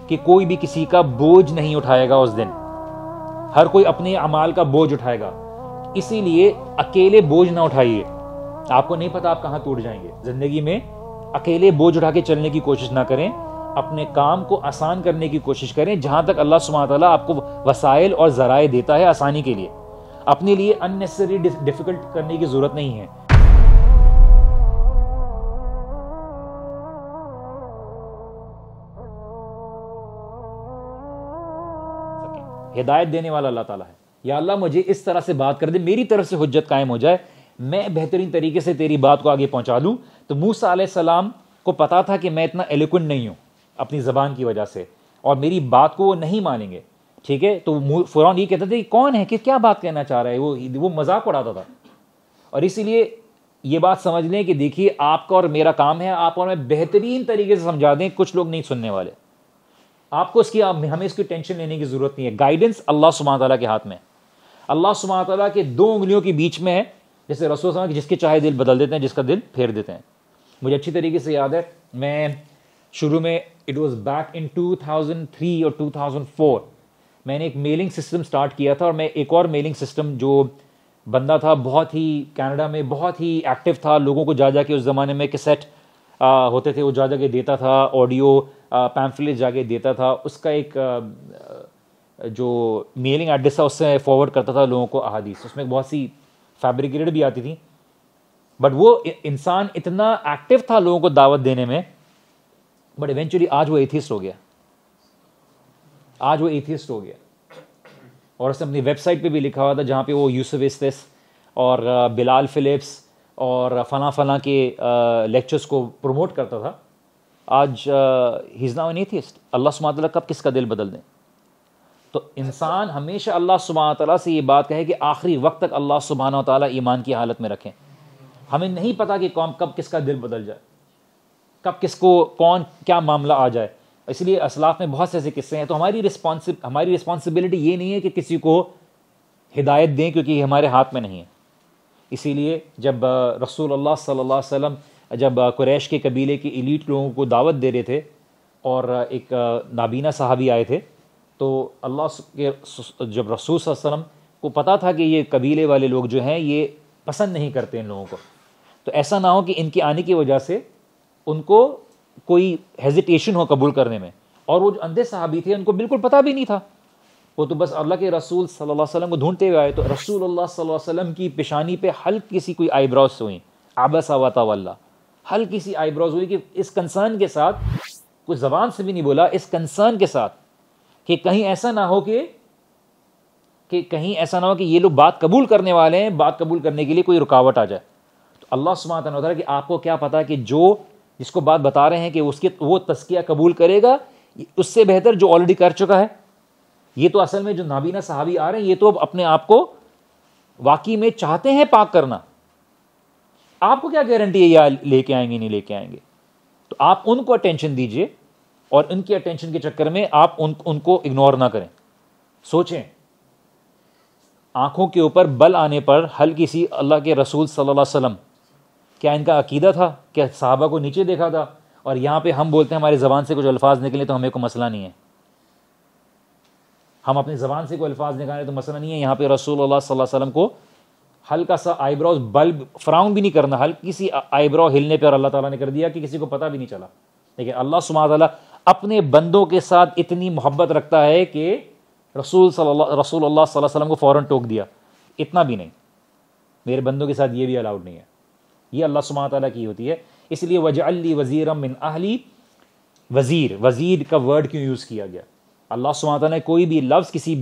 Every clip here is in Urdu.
کہ کوئی بھی کسی کا بوجھ نہیں اٹھائے گا اس دن، ہر کوئی اپنے اعمال کا بوجھ اٹھائے گا. اسی لیے اکیلے بوجھ نہ اٹھائیے، آپ کو نہیں پتا آپ کہاں ٹوٹ جائیں گے. زندگی میں اکیلے بوجھ اٹھا کے چلنے کی کوشش نہ کریں، اپنے کام کو آسان کرنے کی کوشش کریں. جہاں تک اللہ سبحانہ وتعالیٰ آپ کو وسائل اور ذرائع دیتا ہے آسانی کے لیے، اپنے لیے اننیسری ڈیفیکلٹ کرنے کی ضرورت نہیں ہے. ہدایت دینے والا اللہ تعالیٰ ہے. یا اللہ مجھے اس طرح سے بات کر دے، میری طرف سے حجت قائم ہو جائے، میں بہترین طریقے سے تیری بات کو آگے پہنچا دوں. تو موسیٰ علیہ السلام کو پتا تھا کہ میں اتنا ایلیکوینٹ نہیں ہوں اپنی زبان کی وجہ سے، اور میری بات کو وہ نہیں مانیں گے. ٹھیک ہے، تو فرعون یہ کہتا تھا کہ کون ہے، کہ کیا بات کہنا چاہ رہا ہے، وہ مذاق اڑاتا تھا. اور اسی لیے یہ بات سمجھ لیں کہ دیکھیے آپ کا اور میرا کام ہے آپ اور میں بہترین طریقے سے سمجھا دیں. کچھ لوگ نہیں سننے والے، آپ کو ہمیں اس کی ٹینشن لینے کی ضرورت نہیں ہے. گائیڈنس اللہ سبحانہ تعالیٰ کے ہاتھ میں. اللہ سبحانہ تعالیٰ کے 2 انگلیوں کے بیچ میں ہے، جیسے رسول صلی اللہ علیہ وسلم کہ جس کے چاہے دل بدل دیتے ہیں، جس کا دل پھیر دیتے ہیں. مجھے اچھی طریقے سے یاد ہے، میں شروع میں اٹ واز بیک ان 2003 اور 2004 میں نے ایک میلنگ سسٹم سٹارٹ کیا تھا. اور میں ایک اور میلنگ سسٹم جو بندہ تھا بہت ہی کینیڈا میں بہت ہی ایکٹیو تھا، لوگوں کو جا کے اس زمانے میں کیسٹ ہوتے تھے وہ جا کے دیتا تھا، آڈیو پیمفلیٹ جا کے دیتا تھا. اس کا ایک جو میلنگ ایڈریس تھا اس سے فارورڈ کرتا تھا لوگوں کو احادیث. اس میں بہت سی فیبریکیٹڈ بھی آتی تھی، بٹ وہ انسان اتنا ایکٹیو تھا لوگوں کو دعوت دینے میں. بٹ ایونچولی آج وہ ایتھیسٹ ہو گیا، اور اس نے اپنی ویب سائٹ پہ بھی لکھا ہوا تھا جہاں پہ وہ یوسف اسدس اور بلال فلپس اور فلاں کے لیکچرز کو پروموٹ کرتا تھا. آج ہی از ناؤ این ایتھیسٹ. اللہ سبحانہ تعالیٰ کب کس کا دل بدل دیں. تو انسان ہمیشہ اللہ سبحانہ تعالیٰ سے یہ بات کہے کہ آخری وقت تک اللہ سبحانہ تعالیٰ ایمان کی حالت میں رکھیں. ہمیں نہیں پتا کہ کب کس کا دل بدل جائے، کب کس کو کون کیا معاملہ آ جائے. اس لیے اسلاف میں بہت سے ایسے قصے ہیں. تو ہماری رسپانسبلٹی یہ نہیں ہے کہ کسی کو ہدایت دیں، کیونکہ یہ ہمارے ہاتھ میں نہیں ہے. اسی لیے جب رسول اللہ صلی اللہ علیہ وسلم جب قریش کے قبیلے کے ایلیٹ لوگوں کو دعوت دے رہے تھے اور ایک نابینا صحابی آئے تھے، تو اللہ کے جب رسول صلی اللہ علیہ وسلم کو پتا تھا کہ یہ قبیلے والے لوگ جو ہیں یہ پسند نہیں کرتے ان لوگوں کو، تو ایسا نہ ہو کہ ان کے آنے کی وجہ سے ان کو کوئی ہیزیٹیشن ہو قبول کرنے میں. اور وہ جو اندھے صحابی تھے ان کو بالکل پتہ بھی نہیں تھا، وہ تو بس اللہ کے رسول صلی اللہ علیہ وسلم کو ڈھونڈتے ہوئے آئے. تو رسول اللہ صلی اللہ علیہ وسلم کی پیشانی پہ ہلکی سی کوئی آئی براؤز ہوئیں، عبس وتولی، ہلکی سی آئی براؤز ہوئی، کہ اس کنسرن کے ساتھ، کوئی زبان سے بھی نہیں بولا، اس کنسرن کے ساتھ کہ کہیں ایسا نہ ہو کہ یہ لوگ بات قبول کرنے والے ہیں، بات قبول کرنے کے لیے کوئی رکاوٹ آ جائے. تو اللہ سبحانہ وتعالیٰ کہ آپ کو کیا پتا کہ جس کو بات بتا رہے ہیں کہ وہ تزکیہ قبول کرے گا، اس سے بہتر جو آلریڈی کر چکا ہے. یہ تو اصل میں جو نابینا صحابی آ رہے ہیں یہ تو اپنے آپ کو واقعی میں چاہتے ہیں پاک کرنا. آپ کو کیا گارنٹی ہے یا لے کے آئیں گے نہیں لے کے آئیں گے. تو آپ ان کو اٹینشن دیجئے، اور ان کی اٹینشن کے چکر میں آپ ان کو اگنور نہ کریں. سوچیں، آنکھوں کے اوپر بل آنے پر ہلکی سی اللہ کے رسول صلی اللہ علیہ وسلم، کیا ان کا عقیدہ تھا کہ صحابہ کو نیچے دیکھا تھا؟ اور یہاں پہ ہم بولتے ہیں ہماری زبان سے کچھ الفاظ نکلے تو ہمیں کوئی مسئلہ نہیں ہے، ہم اپنی زبان سے کوئی الفاظ نکالیں تو مسئلہ نہیں ہے. یہاں پہ رسول اللہ صلی اللہ علیہ وسلم کو ہلکا سا آئی براؤز فراؤن بھی نہیں کرنا، ہلکی سی آئی براؤ ہلنے پہ اور اللہ تعالیٰ نے کر دیا کہ کسی کو پتہ بھی نہیں چلا. لیکن اللہ سبحانہ تعالیٰ اپنے بندوں کے ساتھ اتنی محبت رکھتا ہے کہ رسول اللہ صلی اللہ علیہ وسلم کو فوراً ٹوک دیا. اتنا بھی نہیں، میرے بندوں کے ساتھ یہ بھی الاؤڈ نہیں ہے. یہ اللہ سبحانہ تعالیٰ کی ہوتی ہے. اس لیے وجعل لی وزیرا من اہلی، وزیر کا ورڈ کیوں یوز کیا گیا؟ اللہ سبحانہ تعالیٰ نے کوئی بھی لفظ کسی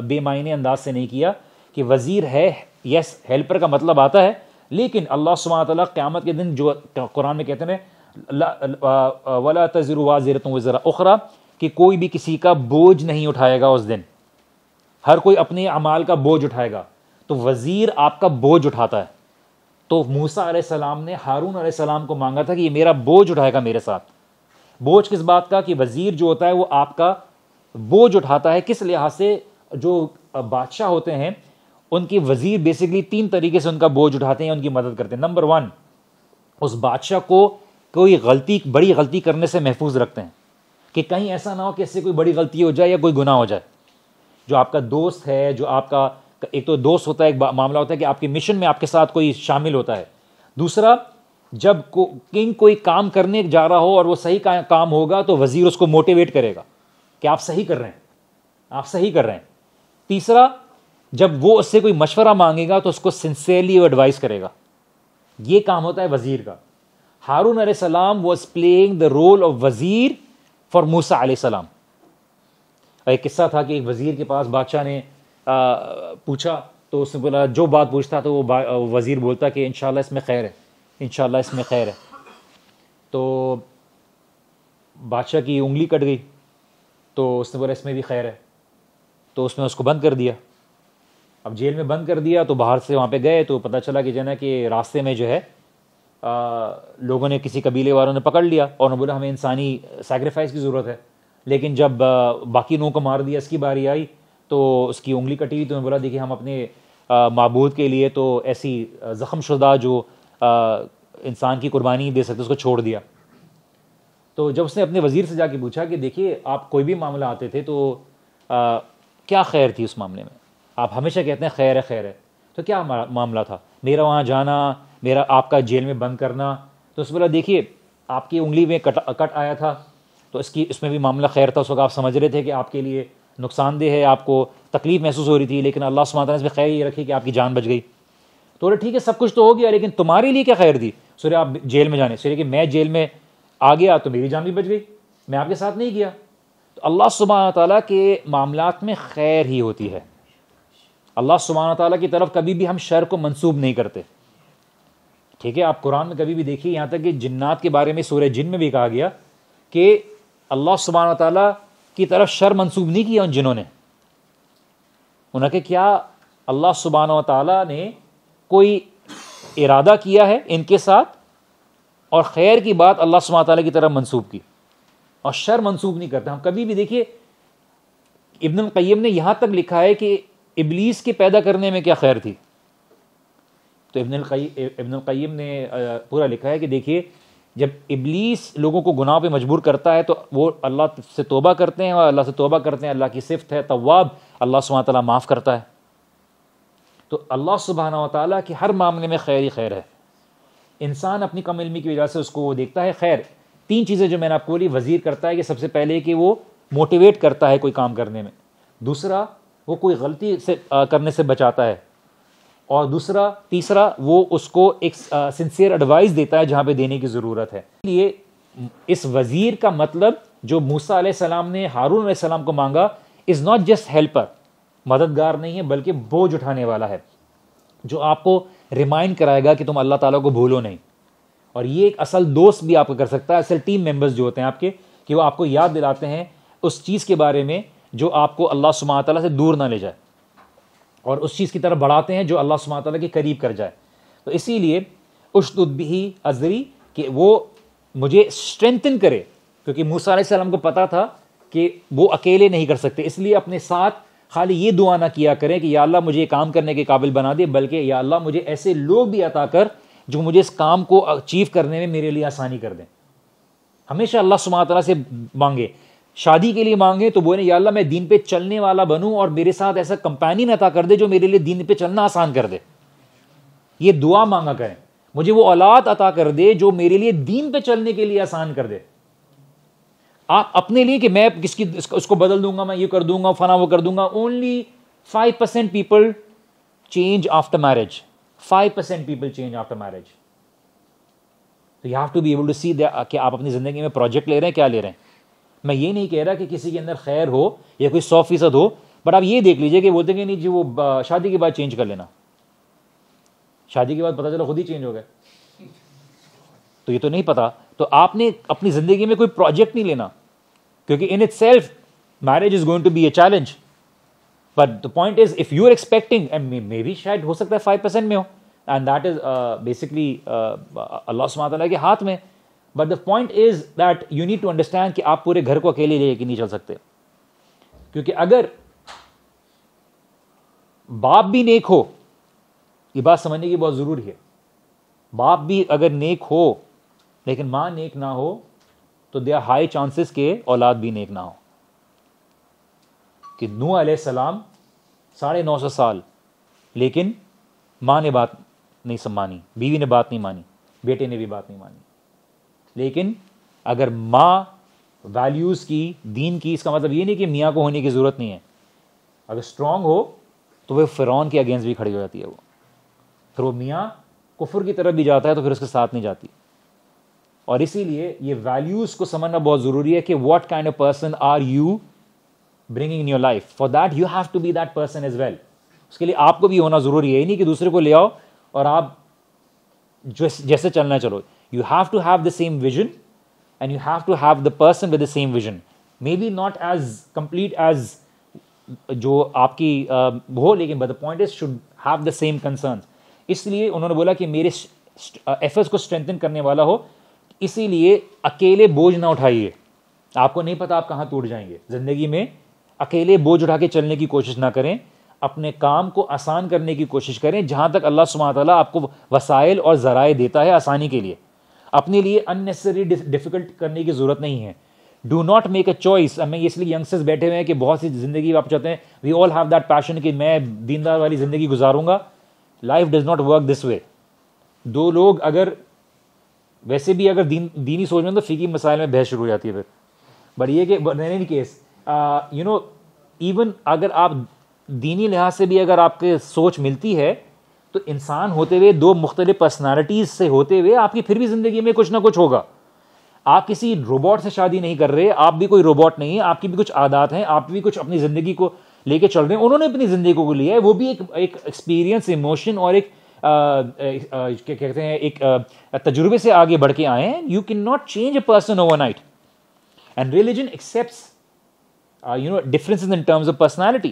بے معنی انداز سے نہیں کیا کہ وزیر ہے. یس، ہیلپر کا مطلب آتا ہے، لیکن اللہ سبحانہ تعالیٰ قیامت کے دن جو قرآن میں کہتے ہیں وَلَا تَزِرُ وَازِرَةٌ وِزْرَ أُخْرَى، کہ کوئی بھی کسی کا بوجھ نہیں اٹھائے گا اس دن، ہر کوئی اپنے اعمال کا بوجھ اٹھائے گا. تو وزیر آپ کا بوجھ اٹھاتا ہے. تو موسیٰ علیہ السلام نے ہارون علیہ السلام کو مانگا تھا کہ یہ میرا بوجھ اٹھائے گا میرے ساتھ. بوجھ کس بات کا؟ کہ وزیر جو ہوتا ہے وہ آپ کا بوجھ اٹھاتا ہے. کس لحاظ سے؟ جو بادشاہ ہوتے ہیں ان کی وزیر بیسیکلی 3 طریقے سے ان کا بوجھ اٹھاتے ہیں، ان کی مدد کرتے ہیں. نمبر 1، اس بادشاہ کو کوئی بڑی غلطی کرنے سے محفوظ رکھتے ہیں. کہ کہیں ایسا نہ ہو کہ اس سے کوئی بڑی غلطی ہو جائے یا کوئی گناہ ہو جائے. جو آپ کا دوست ہے, جو آپ کا ایک تو دوست ہوتا ہے, ایک معاملہ ہوتا ہے کہ آپ کے مشن میں آپ کے ساتھ کوئی شامل ہوتا ہے. دوسرا, جب کوئی کام کرنے جا رہا ہو اور وہ صحیح کام ہوگا تو وزیر اس کو موٹیویٹ کرے گا کہ آپ صحیح کر رہے ہیں, آپ صحیح کر رہے ہیں. تیسرا, جب وہ اس سے کوئی مشورہ مانگے گا تو اس کو سنسیئرلی وہ ایڈوائز کرے گا. یہ کام ہوتا ہے وزیر کا. ہارون علیہ السلام was playing the role of وزیر فار موسیٰ علیہ السلام. ایک قصہ تھا کہ ایک وزیر کے پاس بادشاہ نے پوچھا تو اس نے بولا, جو بات پوچھتا تو وہ وزیر بولتا کہ انشاءاللہ اس میں خیر ہے, انشاءاللہ اس میں خیر ہے. تو بادشاہ کی انگلی کٹ گئی تو اس نے بولا اس میں بھی خیر ہے, تو اس نے اس کو بند کر دیا. اب جیل میں بند کر دیا تو باہر سے وہاں پہ گئے تو پتہ چلا کہ جو ہے نا کہ راستے میں جو ہے لوگوں نے, کسی قبیلے والوں نے پکڑ لیا اور انہوں نے بولا ہمیں انسانی سیکریفائس کی ضرورت ہے. لیکن جب باقی لوگوں کو مار دیا, اس کی باری آئی تو اس کی انگلی کٹی ہوئی, تو انہوں نے بولا دیکھیے ہم اپنے معبود کے لیے تو ایسی زخم شدہ جو انسان کی قربانی دے سکتے اس کو چھوڑ دیا. تو جب اس نے اپنے وزیر سے جا کے پوچھا کہ دیکھیے آپ کوئی بھی معاملہ آتے تھے تو کیا خیر تھی اس معاملے میں, آپ ہمیشہ کہتے ہیں خیر ہے خیر ہے, تو کیا معاملہ تھا میرا وہاں جانا, میرا آپ کا جیل میں بند کرنا؟ تو اس بولا دیکھیے آپ کی انگلی میں کٹ آیا تھا تو اس میں بھی معاملہ خیر تھا. اس وقت آپ سمجھ رہے تھے کہ آپ کے لیے نقصان دہ ہے, آپ کو تکلیف محسوس ہو رہی تھی, لیکن اللہ سبحانہ تعالیٰ نے اس میں خیر یہ رکھی کہ آپ کی جان بچ گئی. تو بولے ٹھیک ہے سب کچھ تو ہو گیا, لیکن تمہارے لیے کیا خیر تھی؟ سورے آپ جیل میں جانے, سورے کہ میں جیل میں آ گیا تو میری جان بھی بچ گئی, میں آپ کے ساتھ نہیں گیا. تو اللہ سبحانہ تعالیٰ کے معاملات میں خیر ہی ہوتی ہے. اللہ سبحانہ تعالیٰ کی طرف کبھی بھی ہم شر کو منسوب نہیں کرتے. ٹھیک ہے, آپ قرآن میں کبھی بھی دیکھیے, یہاں تک کہ جنات کے بارے میں سورہ جن میں بھی کہا گیا کہ اللہ سبحانہ تعالیٰ کی طرف شر منسوب نہیں کیا ان جنہوں نے. انہوں نے کیا اللہ سبحانہ تعالیٰ نے کوئی ارادہ کیا ہے ان کے ساتھ اور خیر کی بات اللہ سبحانہ تعالیٰ کی طرف منسوب کی, اور شر منسوب نہیں کرتے ہم کبھی بھی. دیکھیے ابن القیم نے یہاں تک لکھا ہے کہ ابلیس کے پیدا کرنے میں کیا خیر تھی. تو ابن القیم نے پورا لکھا ہے کہ دیکھیے جب ابلیس لوگوں کو گناہ پہ مجبور کرتا ہے تو وہ اللہ سے توبہ کرتے ہیں, اور اللہ سے توبہ کرتے ہیں, اللہ کی صفت ہے تواب, اللہ سبحانہ تعالیٰ معاف کرتا ہے. تو اللہ سبحانہ و تعالیٰ کی ہر معاملے میں خیر ہی خیر ہے. انسان اپنی کم علمی کی وجہ سے اس کو وہ دیکھتا ہے. خیر 3 چیزیں جو میں نے آپ کو بولی وزیر کرتا ہے کہ سب سے پہلے کہ وہ موٹیویٹ کرتا ہے کوئی کام کرنے میں, دوسرا وہ کوئی غلطی سے کرنے سے بچاتا ہے, اور تیسرا وہ اس کو ایک سنسیئر ایڈوائز دیتا ہے جہاں پہ دینے کی ضرورت ہے. اس لیے اس وزیر کا مطلب جو موسیٰ علیہ السلام نے ہارون علیہ السلام کو مانگا از ناٹ جسٹ ہیلپر, مددگار نہیں ہے بلکہ بوجھ اٹھانے والا ہے, جو آپ کو ریمائنڈ کرائے گا کہ تم اللہ تعالیٰ کو بھولو نہیں. اور یہ ایک اصل دوست بھی آپ کو کر سکتا ہے, اصل ٹیم ممبرز جو ہوتے ہیں آپ کے, کہ وہ آپ کو یاد دلاتے ہیں اس چیز کے بارے میں جو آپ کو اللہ سبحانہ تعالیٰ سے دور نہ لے جائے, اور اس چیز کی طرف بڑھاتے ہیں جو اللہ سبحانہ تعالیٰ کے قریب کر جائے. تو اسی لیے اشدد بہ ازری کہ وہ مجھے اسٹرینتھن کرے, کیونکہ موسیٰ علیہ السلام کو پتا تھا کہ وہ اکیلے نہیں کر سکتے. اس لیے اپنے ساتھ خالی یہ دعا نہ کیا کریں کہ یا اللہ مجھے یہ کام کرنے کے قابل بنا دے, بلکہ یا اللہ مجھے ایسے لوگ بھی عطا کر جو مجھے اس کام کو اچیو کرنے میں میرے لیے آسانی کر دیں. ہمیشہ اللہ سبحانہ تعالیٰ سے مانگے. شادی کے لیے مانگے تو بولے یا اللہ میں دین پہ چلنے والا بنوں اور میرے ساتھ ایسا کمپینین عطا کر دے جو میرے لیے دین پہ چلنا آسان کر دے. یہ دعا مانگا کریں, مجھے وہ اولاد عطا کر دے جو میرے لیے دین پہ چلنے کے لیے آسان کر دے. آپ اپنے لیے کہ میں اس کو بدل دوں گا, میں یہ کر دوں گا, فلاں وہ کر دوں گا. Only 5% people change after marriage. 5% people change after marriage. تو you have to be able to see کہ آپ اپنی زندگی میں پروجیکٹ لے رہے ہیں, کیا لے رہے ہیں. میں یہ نہیں کہہ رہا کہ کسی کے اندر خیر ہو یا کوئی 100% ہو, بٹ آپ یہ دیکھ لیجئے کہ بولتے ہیں نہیں جی وہ شادی کے بعد چینج کر لینا. شادی کے بعد پتہ چلا خود ہی چینج ہو گئے, تو یہ تو نہیں پتا. تو آپ نے اپنی زندگی میں کوئی پروجیکٹ نہیں لینا, کیونکہ in itself marriage is going to be a challenge. But the point is if you are expecting, and maybe شاید ہو سکتا ہے 5% میں ہو, اینڈ دیٹ از بیسکلی اللہ سبحانہ تعالیٰ کے ہاتھ میں. But the point is that you need to understand کہ آپ پورے گھر کو اکیلے لے کے نہیں چل سکتے, کیونکہ اگر باپ بھی نیک ہو, یہ بات سمجھنے کی بہت ضروری ہے, باپ بھی اگر نیک ہو لیکن ماں نیک نہ ہو تو دے آر ہائی چانسز کہ اولاد بھی نیک نہ ہو. کہ نوح علیہ السلام 950 سال, لیکن ماں نے بات نہیں مانی, بیوی نے بات نہیں مانی, بیٹے نے بھی بات نہیں مانی. لیکن اگر ماں ویلیوز کی, دین کی, اس کا مطلب یہ نہیں کہ میاں کو ہونے کی ضرورت نہیں ہے. اگر اسٹرانگ ہو تو وہ فرعون کے اگینسٹ بھی کھڑی ہو جاتی ہے. وہ پھر وہ میاں کفر کی طرف بھی جاتا ہے تو پھر اس کے ساتھ نہیں جاتی. اور اسی لیے یہ ویلیوز کو سمجھنا بہت ضروری ہے کہ what kind of person are you bringing in your life. For that you have to be that person as well. اس کے لیے آپ کو بھی ہونا ضروری ہے. یہ نہیں کہ دوسرے کو لے آؤ اور آپ جیسے چلنا چلو. You have to have the same vision and you have to have the person with the same vision. May be not as complete as جو آپ کی ہو, لیکن but the point is should have the same concerns. اس لیے انہوں نے بولا کہ میرے ایفرٹس کو اسٹرینتھن کرنے والا ہو. اسی لیے اکیلے بوجھ نہ اٹھائیے. آپ کو نہیں پتا آپ کہاں ٹوٹ جائیں گے زندگی میں. اکیلے بوجھ اٹھا کے چلنے کی کوشش نہ کریں. اپنے کام کو آسان کرنے کی کوشش کریں جہاں تک اللہ سبحانہ تعالیٰ آپ کو وسائل اور ذرائع دیتا ہے آسانی کے لیے. اپنے لیے اننیسری ڈیفیکلٹ کرنے کی ضرورت نہیں ہے. Do not make a choice. ہمیں اس لیے ینگسٹرز بیٹھے ہوئے ہیں کہ بہت سی زندگی آپ چاہتے ہیں, وی آل ہیو دیٹ پیشن کہ میں دیندار والی زندگی گزاروں گا. Life does not work this way. دو لوگ اگر ویسے بھی اگر دینی سوچ میں تو فقہی مسائل میں بحث شروع ہو جاتی ہے پھر. بٹ یہ کہ in any case you know even اگر آپ دینی لحاظ سے بھی اگر آپ کے سوچ ملتی ہے تو انسان ہوتے ہوئے دو مختلف پرسنالٹیز سے ہوتے ہوئے آپ کی پھر بھی زندگی میں کچھ نہ کچھ ہوگا. آپ کسی روبوٹ سے شادی نہیں کر رہے, آپ بھی کوئی روبوٹ نہیں ہے. آپ کی بھی کچھ عادات ہیں, آپ بھی کچھ اپنی زندگی کو لے کے چل رہے ہیں. انہوں نے اپنی زندگی کو لیا ہے, وہ بھی ایک ایکسپیرینس, ایموشن اور ایک کیا کہتے ہیں ایک تجربے سے آگے بڑھ کے آئے ہیں. You can not change a person overnight. And religion accepts differences in terms of personality.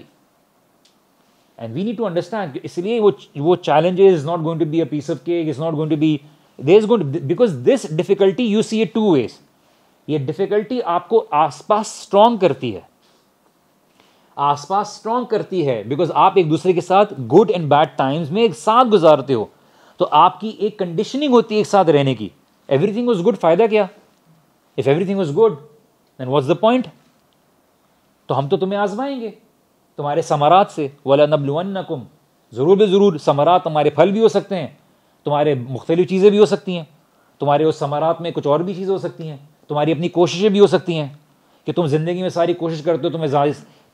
And we need to understand, اس لیے وہ challenge is not going to be a piece of cake, it's not going to be, there's going to, because this difficulty you see it two ways. یہ difficulty آپ کو آس پاس strong کرتی ہے, آس پاس strong کرتی ہے because آپ ایک دوسرے کے ساتھ good and bad times میں ایک ساتھ گزارتے ہو, تو آپ کی ایک conditioning ہوتی ہے ایک ساتھ رہنے کی. Everything was good, فائدہ کیا؟ If everything was good, then what's the point? تو ہم تو تمہیں آزمائیں گے تمہارے ثمرات سے. وَلَنَبْلُوَنَّكُمْ, ضرور بے ضرور ثمرات, تمہارے پھل بھی ہو سکتے ہیں, تمہارے مختلف چیزیں بھی ہو سکتی ہیں, تمہارے اس ثمرات میں کچھ اور بھی چیزیں ہو سکتی ہیں, تمہاری اپنی کوششیں بھی ہو سکتی ہیں کہ تم زندگی میں ساری کوشش کرتے ہو,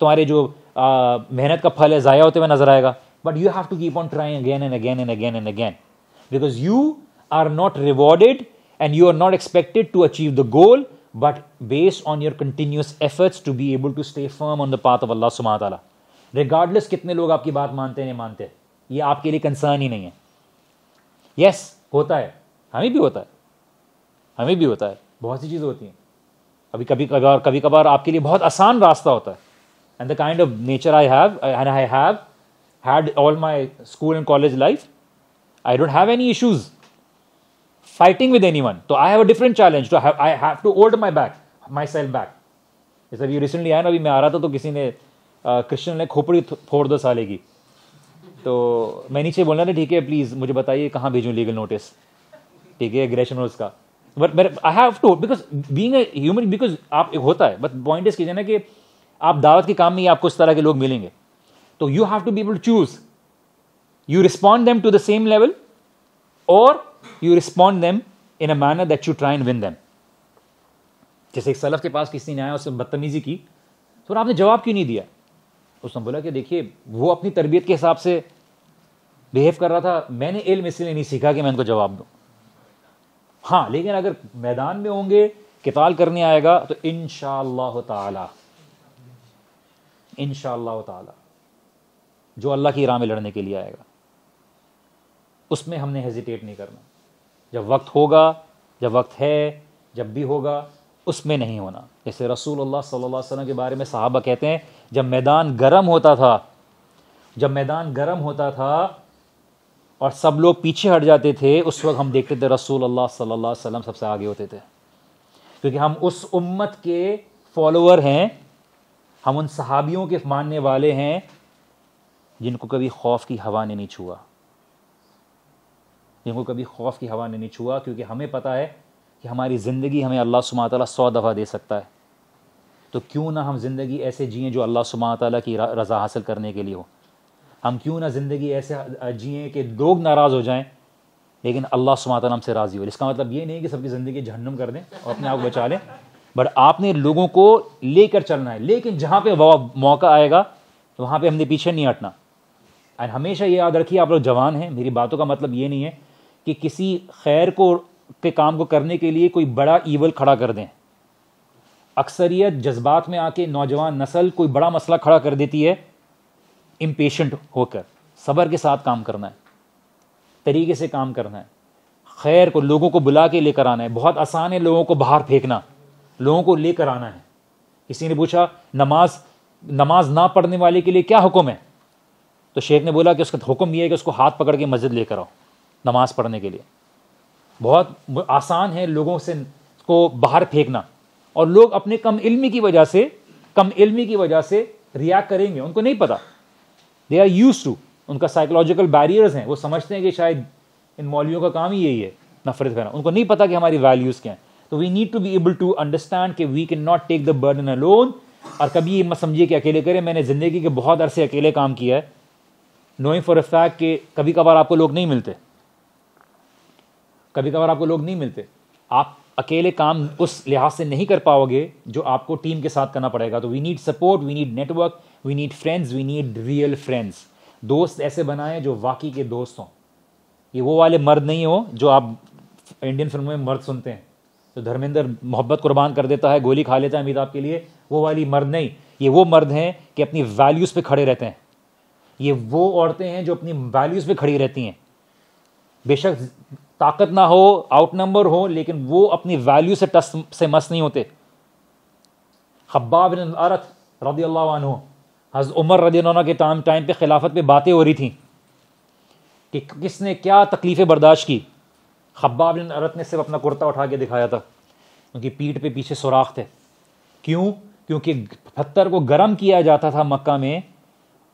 تمہارے جو محنت کا پھل ہے ضائع ہوتے ہوئے نظر آئے گا. But you have to keep on trying again and again and again and again, because you are not rewarded and you are not expected to achieve the goal, but based on your continuous efforts to be able to stay firm on the path of Allah subhanahu wa ta'ala. Regardless کتنے لوگ آپ کی بات مانتے ہیں نہیں مانتے, یہ آپ کے لیے کنسرن ہی نہیں ہے. یس ہوتا ہے, ہمیں بھی ہوتا ہے, ہمیں بھی ہوتا ہے, بہت سی چیزیں ہوتی ہیں. کبھی کبھار آپ کے لیے بہت آسان راستہ ہوتا ہے. And the kind of nature I have, and I have had all my school and college life, I don't have any issues fighting with anyone. So I have a different challenge. So I have to hold myself back. جیسے ابھی ریسنٹلی آیا نا, ابھی میں آ رہا تھا تو کسی نے کرسچن نے کھوپڑی پھوڑ دو سالے کی, تو میں نیچے بولنا نا ٹھیک ہے پلیز مجھے بتائیے کہاں بھیجوں لیگل نوٹس, ٹھیک ہے اگریشن اس کا. But I have to, because being a human, because آپ ہوتا ہے. بٹ پوائنٹ اس کیجیے نا کہ آپ دعوت کے کام میں ہی آپ کو اس طرح کے لوگ ملیں گے, تو you have to be able to choose. You respond them to the same level اور you respond them in a manner that you try and win them. جیسے ایک سلف کے پاس کسی نے آیا, اس نے بدتمیزی کی, تو آپ نے جواب کیوں نہیں دیا؟ اس نے بولا کہ دیکھیے وہ اپنی تربیت کے حساب سے بہیو کر رہا تھا, میں نے علم اس لیے نہیں سیکھا کہ میں ان کو جواب دوں. ہاں لیکن اگر میدان میں ہوں گے, قتال کرنے آئے گا, تو انشاءاللہ تعالی جو اللہ کی راہ میں لڑنے کے لیے آئے گا اس میں ہم نے ہیزیٹیٹ نہیں کرنا. جب وقت ہوگا, جب وقت ہے, جب بھی ہوگا, اس میں نہیں ہونا. جیسے رسول اللہ صلی اللہ علیہ وسلم کے بارے میں صحابہ کہتے ہیں جب میدان گرم ہوتا تھا اور سب لوگ پیچھے ہٹ جاتے تھے, اس وقت ہم دیکھتے تھے رسول اللہ صلی اللہ علیہ وسلم سب سے آگے ہوتے تھے, کیونکہ ہم اس امت کے فالوور ہیں, ہم ان صحابیوں کے ماننے والے ہیں جن کو کبھی خوف کی ہوا نے نہیں چھوا, کیونکہ ہمیں پتہ ہے کہ ہماری زندگی ہمیں اللہ سبحانہ وتعالیٰ 100 دفعہ دے سکتا ہے، تو کیوں نہ ہم زندگی ایسے جئیں جو اللہ سبحانہ وتعالیٰ کی رضا حاصل کرنے کے لیے ہو. ہم کیوں نہ زندگی ایسے جئیں کہ لوگ ناراض ہو جائیں لیکن اللہ سبحانہ وتعالیٰ ہم سے راضی ہو. اس کا مطلب یہ نہیں کہ سب کی زندگی جہنم کر دیں اور اپنے آپ کو بچا لیں، بٹ آپ نے لوگوں کو لے کر چلنا ہے. لیکن جہاں پہ موقع آئے گا وہاں پہ ہم نے پیچھے نہیں ہٹنا. اور ہمیشہ یہ یاد رکھیے، آپ لوگ جوان ہیں، میری باتوں کا مطلب یہ نہیں ہے کہ کسی خیر کے کام کو کرنے کے لیے کوئی بڑا ایول کھڑا کر دیں. اکثریت جذبات میں آ کے نوجوان نسل کوئی بڑا مسئلہ کھڑا کر دیتی ہے، امپیشنٹ ہو کر. صبر کے ساتھ کام کرنا ہے، طریقے سے کام کرنا ہے، خیر کو لوگوں کو بلا کے لے کر آنا ہے. بہت آسان ہے لوگوں کو باہر پھینکنا، لوگوں کو لے کر آنا ہے. کسی نے پوچھا نماز نہ پڑھنے والے کے لیے کیا حکم ہے؟ تو شیخ نے بولا کہ اس کا حکم یہ ہے کہ اس کو ہاتھ پکڑ کے مسجد لے کر آؤ نماز پڑھنے کے لیے. بہت آسان ہے لوگوں سے کو باہر پھینکنا، اور لوگ اپنے کم علمی کی وجہ سے ریاکٹ کریں گے. ان کو نہیں پتا، دے آر یوز ٹو، ان کا سائیکولوجیکل بیریئرز ہیں. وہ سمجھتے ہیں کہ شاید ان مولویوں کا کام ہی یہی ہے نفرت کرنا. ان کو نہیں پتا کہ ہماری ویلیوز کیا ہیں. تو we need to be able to understand کہ we can not take the burden alone. اور کبھی یہ مت سمجھیے کہ اکیلے کریں. میں نے زندگی کے بہت عرصے اکیلے کام کیا ہے، نوئنگ فار اے فیکٹ کہ کبھی کبھار آپ کو لوگ نہیں ملتے، آپ اکیلے کام اس لحاظ سے نہیں کر پاؤ گے جو آپ کو ٹیم کے ساتھ کرنا پڑے گا. تو we need support, we need network, we need friends, we need real friends. دوست ایسے بنائیں جو واقعی کے دوست ہوں. یہ وہ والے مرد نہیں ہوں جو آپ انڈین فلموں میں مرد سنتے ہیں، تو دھرمیندر محبت قربان کر دیتا ہے، گولی کھا لیتا ہے امیتابھ کے لیے. وہ والی مرد نہیں. یہ وہ مرد ہیں کہ اپنی ویلیوز پہ کھڑے رہتے ہیں. یہ وہ عورتیں ہیں جو اپنی ویلیوز پہ کھڑی رہتی ہیں. بے شک طاقت نہ ہو، آؤٹ نمبر ہو، لیکن وہ اپنی ویلیو سے مس نہیں ہوتے. خباب بن الارت رضی اللہ عنہ، حضرت عمر رضی اللہ عنہ کے ٹائم پہ خلافت پہ باتیں ہو رہی تھیں کہ کس نے کیا تکلیفیں برداشت کی. خباب بن الارت نے صرف اپنا کرتا اٹھا کے دکھایا تھا، ان کی پیٹھ پہ پیچھے سوراخ تھے. کیوں؟ کیونکہ پتھر کو گرم کیا جاتا تھا مکہ میں،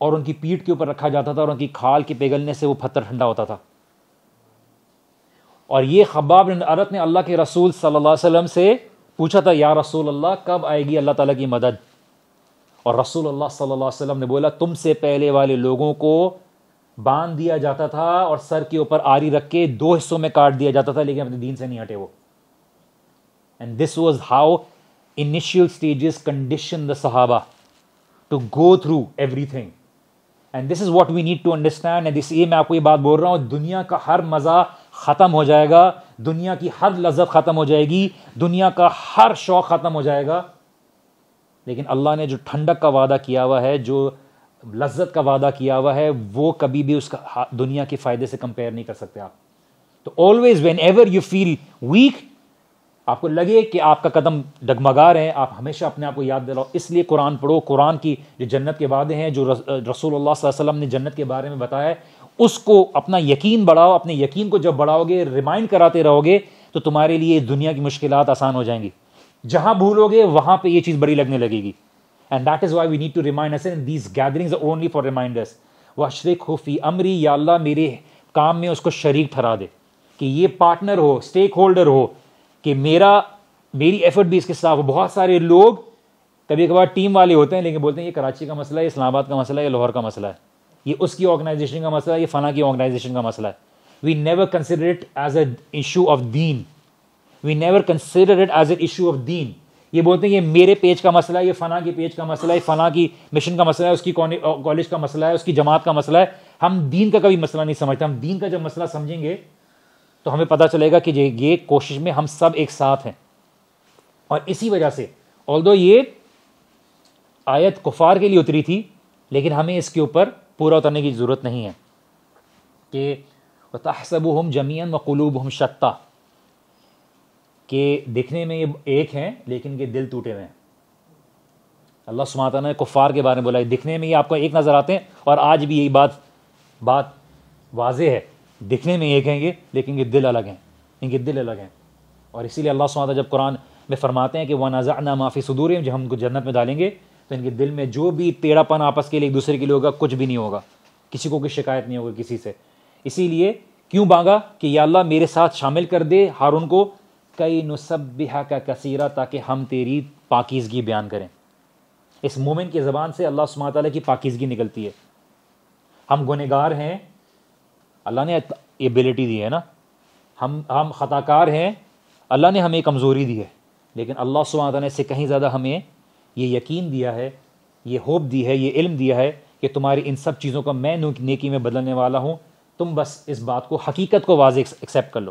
اور ان کی پیٹھ کے اوپر رکھا جاتا تھا، اور ان کی کھال کے پگھلنے سے وہ پتھر ٹھنڈا ہوتا تھا. اور یہ خباب بن الارت نے اللہ کے رسول صلی اللہ علیہ وسلم سے پوچھا تھا، یا رسول اللہ کب آئے گی اللہ تعالیٰ کی مدد؟ اور رسول اللہ صلی اللہ علیہ وسلم نے بولا، تم سے پہلے والے لوگوں کو باندھ دیا جاتا تھا اور سر کے اوپر آری رکھ کے 2 حصوں میں کاٹ دیا جاتا تھا، لیکن اپنے دین سے نہیں ہٹے وہ. And this was how initial stages condition the Sahaba to go through everything. And this is what we need to understand. And یہ میں آپ کو یہ بات بول رہا ہوں، دنیا کا ہر مزہ ختم ہو جائے گا، دنیا کی ہر لذت ختم ہو جائے گی، دنیا کا ہر شوق ختم ہو جائے گا، لیکن اللہ نے جو ٹھنڈک کا وعدہ کیا ہوا ہے، جو لذت کا وعدہ کیا ہوا ہے، وہ کبھی بھی اس کا دنیا کے فائدے سے کمپیئر نہیں کر سکتے آپ. تو always whenever you feel weak, آپ کو لگے کہ آپ کا قدم ڈگمگا رہے ہیں، آپ ہمیشہ اپنے آپ کو یاد دلاؤ. اس لیے قرآن پڑھو. قرآن کی جو جنت کے وعدے ہیں، جو رسول اللہ صلی اللہ علیہ وسلم نے جنت کے بارے میں بتایا ہے، اس کو اپنا یقین بڑھاؤ. اپنے یقین کو جب بڑھاؤ گے، ریمائنڈ کراتے رہو گے، تو تمہارے لیے دنیا کی مشکلات آسان ہو جائیں گی. جہاں بھولو گے وہاں پہ یہ چیز بڑی لگنے لگے گی. And that is why we need to remind us, and these gatherings are only for reminders. واشرکہ فی امری، یا اللہ میرے کام میں اس کو شریک ٹھہرا دے، کہ یہ پارٹنر ہو، اسٹیک ہولڈر ہو، کہ میری ایفرٹ بھی اس کے ساتھ ہو. بہت سارے لوگ کبھی کبھار ٹیم والے ہوتے ہیں، لیکن بولتے ہیں یہ کراچی کا مسئلہ ہے، اسلام آباد کا مسئلہ ہے، یہ لاہور کا مسئلہ ہے، یہ اس کی آرگنائزیشن کا مسئلہ ہے، یہ فلاں کی آرگنائزیشن کا مسئلہ ہے. We never consider it as a issue of deen. We never consider it as a issue of deen. یہ بولتے ہیں یہ میرے پیج کا مسئلہ ہے، یہ فلاں کے پیج کا مسئلہ ہے، فلاں کی مشن کا مسئلہ ہے، اس کی کالج کا مسئلہ ہے، اس کی جماعت کا مسئلہ ہے. ہم دین کا کبھی مسئلہ نہیں سمجھتے. ہم دین کا جب مسئلہ سمجھیں گے تو ہمیں پتہ چلے گا کہ یہ کوشش میں ہم سب ایک ساتھ ہیں. اور اسی وجہ سے although یہ آیت کفار کے لیے اتری تھی، لیکن ہمیں اس کے اوپر پورا اترنے کی ضرورت نہیں ہے کہ وَتَحْسَبُهُمْ جَمِيعًا وَقُلُوبُهُمْ شَتَّىٰ، کہ دیکھنے میں یہ ایک ہیں لیکن کہ دل ٹوٹے ہوئے ہیں. اللہ سبحانہ تعالیٰ نے کفار کے بارے میں بولا دکھنے میں یہ آپ کو ایک نظر آتے ہیں، اور آج بھی یہی بات واضح ہے. دکھنے میں ایک ہیں گے لیکن یہ دل الگ ہیں، ان کے دل الگ ہیں. اور اسی لیے اللہ سبحانہ تعالیٰ جب قرآن میں فرماتے ہیں کہ وَنَزَعْنَا مَا فِي صُدُورِهِمْ، جب ہم ان کو جنت میں ڈالیں گے تو ان کے دل میں جو بھی ٹیڑھا پن آپس کے لیے ایک دوسرے کے لیے ہوگا، کچھ بھی نہیں ہوگا، کسی کو کوئی شکایت نہیں ہوگی کسی سے. اسی لیے کیوں مانگا کہ یا اللہ میرے ساتھ شامل کر دے ہارون کو کئی نسبحک کثیرا، تاکہ ہم تیری پاکیزگی بیان کریں۔ اس مومن کی زبان سے اللہ سبحانہ تعالیٰ کی پاکیزگی نکلتی ہے۔ ہم گنہگار ہیں، اللہ نے ایبلٹی دی ہے نا، ہم خطا کار ہیں، اللہ نے ہمیں کمزوری دی ہے، لیکن اللہ سبحانہ تعالیٰ نے اس سے کہیں زیادہ ہمیں یہ یقین دیا ہے، یہ ہوپ دی ہے، یہ علم دیا ہے کہ تمہاری ان سب چیزوں کا میں نیکی میں بدلنے والا ہوں، تم بس اس بات کو، حقیقت کو واضح ایکسیپٹ کر لو۔